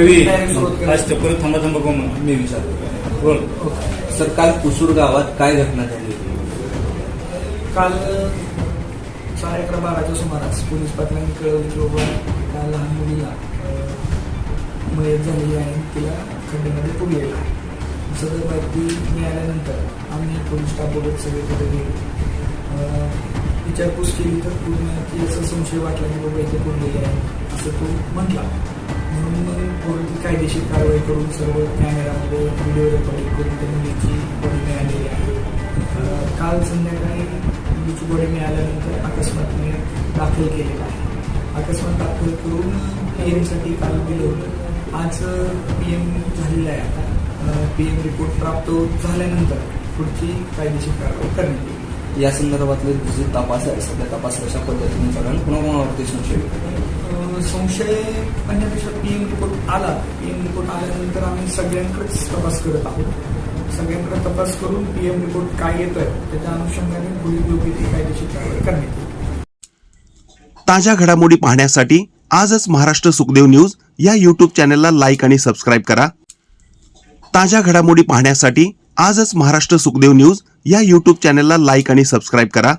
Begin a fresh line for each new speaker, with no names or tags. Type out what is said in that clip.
रवी
तयारी सुरुवात केली.
आज परत थांबा करून मी विचारतो बोल.
सर, काल कुसूर गावात काय घटना झाली?
काल 11:30-12च्या सुमारास पोलीस पाटलांनी कळवलं की बाबा त्या लहान मुलीला मयत झालेली आहे, तिला खड्ड्यामध्ये पुरलेला आहे. सदर माहिती मिळाल्यानंतर आम्ही पोलीस स्टाफसोबत सगळे तिथे गेलो. विचारपूस केली तर पूर्ण की असं संशय वाटला की बाबा इथे पुरलेले आहे असं तो म्हटला. म्हणून मग पूर्ण कायदेशीर कारवाई करून सर्व कॅमेरामध्ये व्हिडिओ रेकॉर्डिंग करून त्या मुलीची बॉडी मिळालेली आहे. काल संध्याकाळी मुलीची बॉडी मिळाल्यानंतर अकस्मात मी दाखल केलेला आहे. अकस्मात दाखल करून PM साठी काल दिलं होतं. आज PM झालेलं आहे. आता PM रिपोर्ट प्राप्त झाल्यानंतर पुढची कायदेशीर कारवाई करण्यात येईल.
या संदर्भातले जे तपास आहे सध्या तपास कशा पद्धतीने चालू आणि कोणाकोणावरती संशय?
संशय म्हणण्यापेक्षा PM रिपोर्ट आला. PM रिपोर्ट आल्यानंतर आम्ही सगळ्यांकडेच तपास करत आहोत. सगळ्यांकडे तपास करून PM रिपोर्ट काय येतोय त्याच्या अनुषंगाने पुढील योग्य ती कायदेशीर कारवाई करण्यात येईल.
ताज्या घडामोडी पाहण्यासाठी आजच महाराष्ट्र सुखदेव न्यूज या यूट्यूब चॅनलला लाईक आणि सबस्क्राईब करा. ताज्या घडामोडी पाहण्यासाठी आजच महाराष्ट्र सुखदेव न्यूज या यूट्यूब चॅनलला लाईक आणि सबस्क्राईब करा.